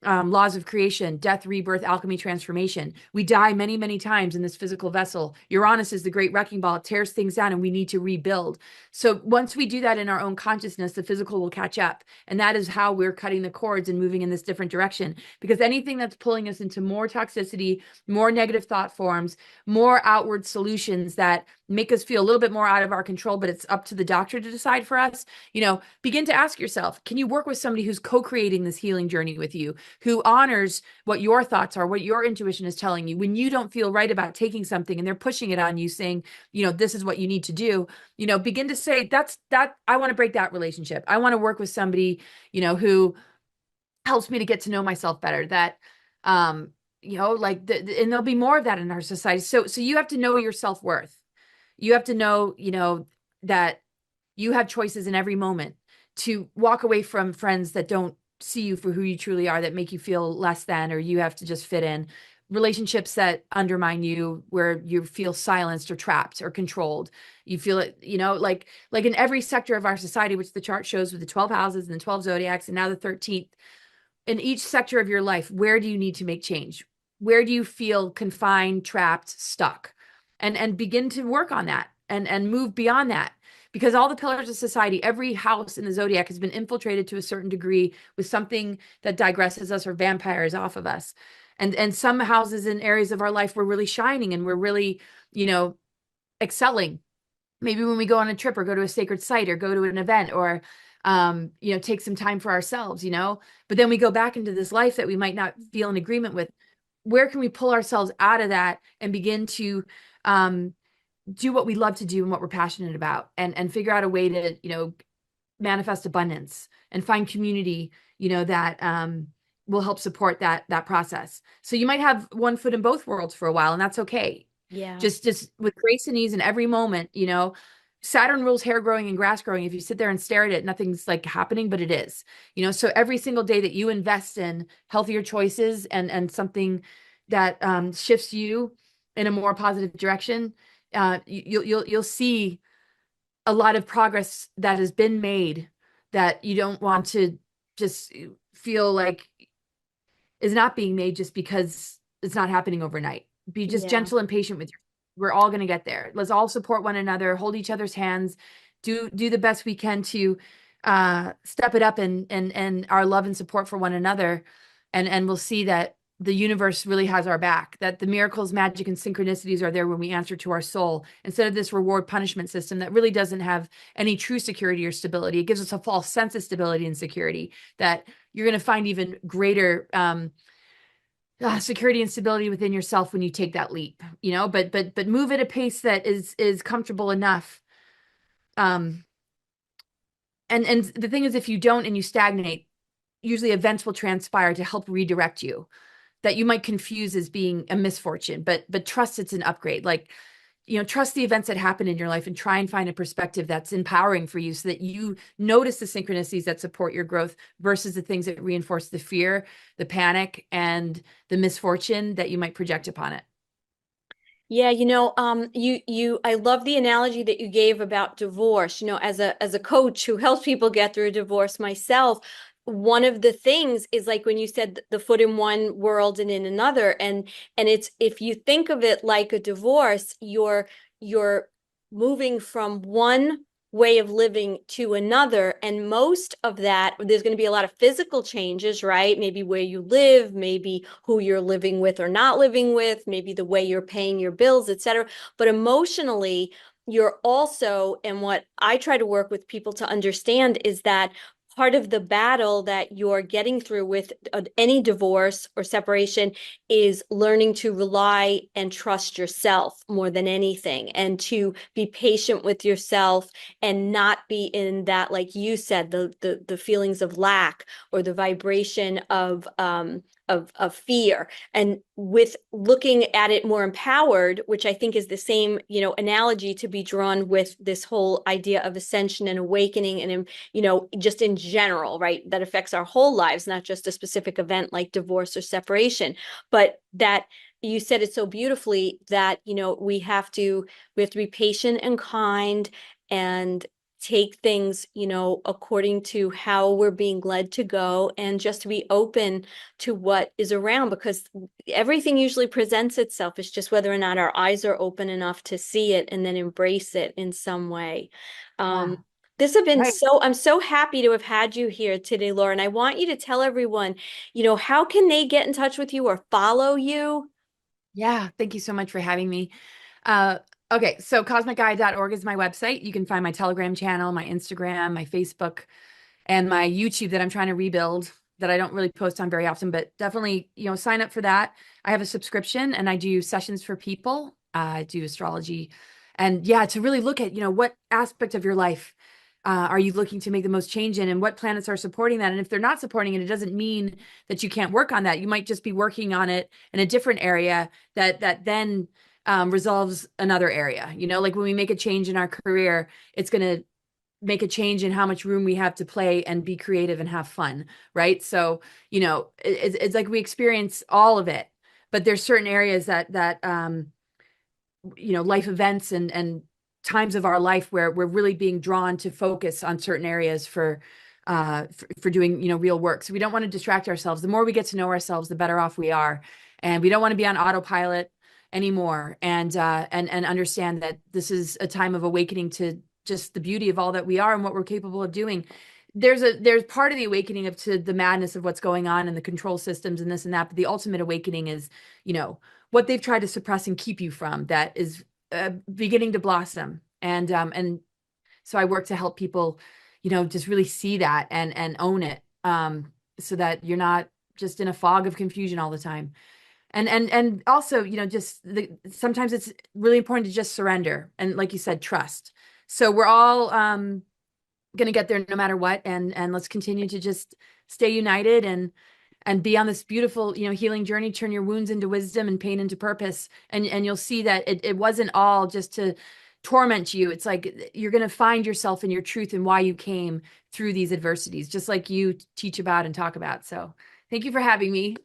laws of creation, death, rebirth, alchemy, transformation. We die many, many times in this physical vessel. Uranus is the great wrecking ball. It tears things down and we need to rebuild. So once we do that in our own consciousness, the physical will catch up. And that is how we're cutting the cords and moving in this different direction. Because anything that's pulling us into more toxicity, more negative thought forms, more outward solutions that make us feel a little bit more out of our control, but it's up to the doctor to decide for us, you know, begin to ask yourself, can you work with somebody who's co-creating this healing journey with you, who honors what your thoughts are, what your intuition is telling you when you don't feel right about taking something and they're pushing it on you saying, you know, this is what you need to do, you know, begin to say, I want to break that relationship. I want to work with somebody, you know, who helps me to get to know myself better, that, you know, like, and there'll be more of that in our society. So you have to know your self-worth. You have to know, you know, that you have choices in every moment to walk away from friends that don't see you for who you truly are, that make you feel less than, or you have to just fit in. Relationships that undermine you, where you feel silenced or trapped or controlled. You feel it, you know, like in every sector of our society, which the chart shows with the 12 houses and the 12 zodiacs and now the 13th, in each sector of your life, where do you need to make change? Where do you feel confined, trapped, stuck? And begin to work on that and move beyond that. Because all the pillars of society, every house in the zodiac has been infiltrated to a certain degree with something that digresses us or vampires off of us. And some houses in areas of our life we're really shining and we're really, you know, excelling. Maybe when we go on a trip or go to a sacred site or go to an event or, you know, take some time for ourselves, you know, but then we go back into this life that we might not feel in agreement with. Where can we pull ourselves out of that and begin to do what we love to do and what we're passionate about, and figure out a way to, you know, manifest abundance and find community, you know, that will help support that process. So you might have one foot in both worlds for a while, and that's okay. Yeah. Just with grace and ease in every moment, you know. Saturn rules hair growing and grass growing. If you sit there and stare at it, nothing's like happening, but it is, you know. So every single day that you invest in healthier choices and something that shifts you in a more positive direction, you'll see a lot of progress that has been made that you don't want to just feel like is not being made just because it's not happening overnight. Be just gentle and patient with you. We're all going to get there. Let's all support one another, hold each other's hands, do the best we can to step it up and our love and support for one another. And we'll see that the universe really has our back, that the miracles, magic, and synchronicities are there when we answer to our soul, instead of this reward punishment system that really doesn't have any true security or stability. It gives us a false sense of stability and security that you're going to find even greater security and stability within yourself when you take that leap, you know, but move at a pace that is comfortable enough. And the thing is, if you don't and you stagnate, usually events will transpire to help redirect you, that you might confuse as being a misfortune, but trust it's an upgrade. Like, you know, trust the events that happen in your life and try and find a perspective that's empowering for you so that you notice the synchronicities that support your growth versus the things that reinforce the fear, the panic, and the misfortune that you might project upon it. Yeah, you know, I love the analogy that you gave about divorce. You know, as a coach who helps people get through a divorce myself, one of the things is like when you said the foot in one world and in another, and it's, if you think of it like a divorce, you're moving from one way of living to another, and most of that, there's going to be a lot of physical changes, right? Maybe where you live, maybe who you're living with or not living with, maybe the way you're paying your bills, etc. But emotionally, you're also, and what I try to work with people to understand is that part of the battle that you're getting through with any divorce or separation is learning to rely and trust yourself more than anything, and to be patient with yourself and not be in that, like you said, the feelings of lack or the vibration of fear. And with looking at it more empowered, which I think is the same, analogy to be drawn with this whole idea of ascension and awakening, and, just in general, right? That affects our whole lives, not just a specific event like divorce or separation, but that you said it so beautifully that, we have to be patient and kind and take things, according to how we're being led to go, and just to be open to what is around, because everything usually presents itself. It's just whether or not our eyes are open enough to see it and then embrace it in some way. Yeah. This has been Right. I'm so happy to have had you here today, Laura. And I want you to tell everyone, how can they get in touch with you or follow you? Yeah, thank you so much for having me. Okay, so cosmicguide.org is my website. You can find my Telegram channel, my Instagram, my Facebook, and my YouTube that I'm trying to rebuild, that I don't really post on very often, but definitely, sign up for that. I have a subscription and I do sessions for people. I do astrology. And yeah, to really look at, what aspect of your life are you looking to make the most change in, and what planets are supporting that? And if they're not supporting it, it doesn't mean that you can't work on that. You might just be working on it in a different area that then resolves another area. Like when we make a change in our career, it's going to make a change in how much room we have to play and be creative and have fun, right? So, it's like we experience all of it, but there's certain areas that life events and times of our life where we're really being drawn to focus on certain areas for doing, real work. So we don't want to distract ourselves. The more we get to know ourselves, the better off we are. And we don't want to be on autopilot anymore, and understand that this is a time of awakening to just the beauty of all that we are and what we're capable of doing. There's part of the awakening to the madness of what's going on and the control systems and this and that. But the ultimate awakening is, what they've tried to suppress and keep you from, that is beginning to blossom. And so I work to help people, just really see that and own it, so that you're not just in a fog of confusion all the time. And also, sometimes it's really important to just surrender. And like you said, trust. So we're all going to get there no matter what. And let's continue to just stay united and be on this beautiful, healing journey. Turn your wounds into wisdom and pain into purpose. And you'll see that it wasn't all just to torment you. It's like you're going to find yourself in your truth and why you came through these adversities, just like you teach about and talk about. So thank you for having me.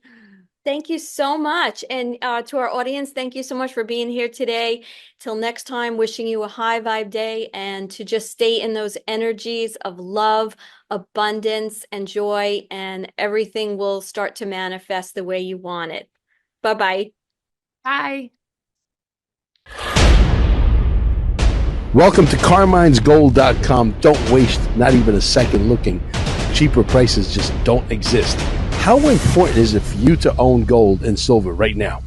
Thank you so much. And to our audience, thank you so much for being here today. Till next time, wishing you a high vibe day, and to just stay in those energies of love, abundance, and joy, and everything will start to manifest the way you want it. Bye-bye. Bye. Welcome to Carmine'sGold.com. Don't waste not even a second looking. Cheaper prices just don't exist. How important is it for you to own gold and silver right now?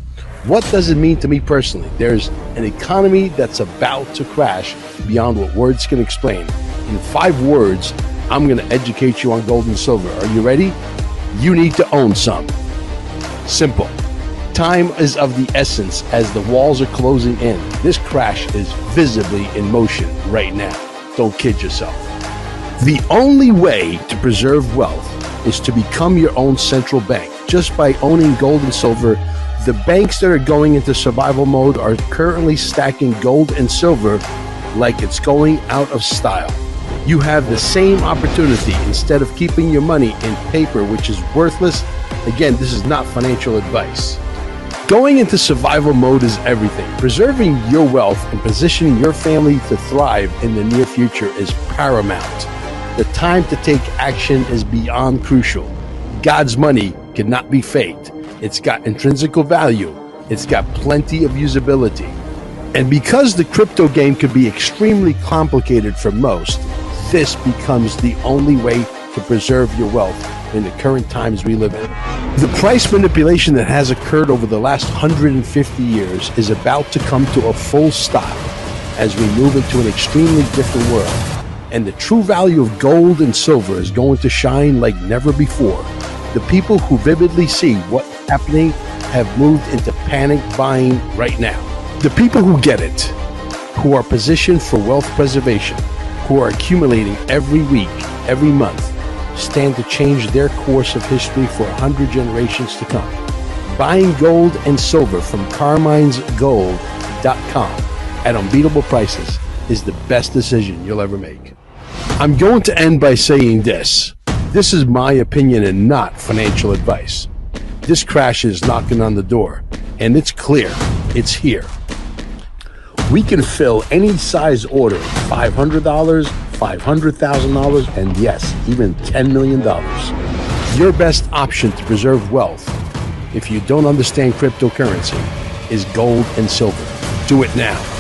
What does it mean to me personally? There's an economy that's about to crash beyond what words can explain. In 5 words, I'm going to educate you on gold and silver. Are you ready? You need to own some. Simple. Time is of the essence as the walls are closing in. This crash is visibly in motion right now. Don't kid yourself. The only way to preserve wealth is to become your own central bank. Just by owning gold and silver, the banks that are going into survival mode are currently stacking gold and silver like it's going out of style. You have the same opportunity instead of keeping your money in paper, which is worthless. Again, this is not financial advice. Going into survival mode is everything. Preserving your wealth and positioning your family to thrive in the near future is paramount. The time to take action is beyond crucial. God's money cannot be faked. It's got intrinsic value. It's got plenty of usability. And because the crypto game could be extremely complicated for most, this becomes the only way to preserve your wealth in the current times we live in. The price manipulation that has occurred over the last 150 years is about to come to a full stop as we move into an extremely different world. And the true value of gold and silver is going to shine like never before. The people who vividly see what's happening have moved into panic buying right now. The people who get it, who are positioned for wealth preservation, who are accumulating every week, every month, stand to change their course of history for 100 generations to come. Buying gold and silver from carminesgold.com at unbeatable prices is the best decision you'll ever make. I'm going to end by saying this. This is my opinion and not financial advice. This crash is knocking on the door, and it's clear. It's here. We can fill any size order, $500, $500,000, and yes, even $10 million. Your best option to preserve wealth, if you don't understand cryptocurrency, is gold and silver. Do it now.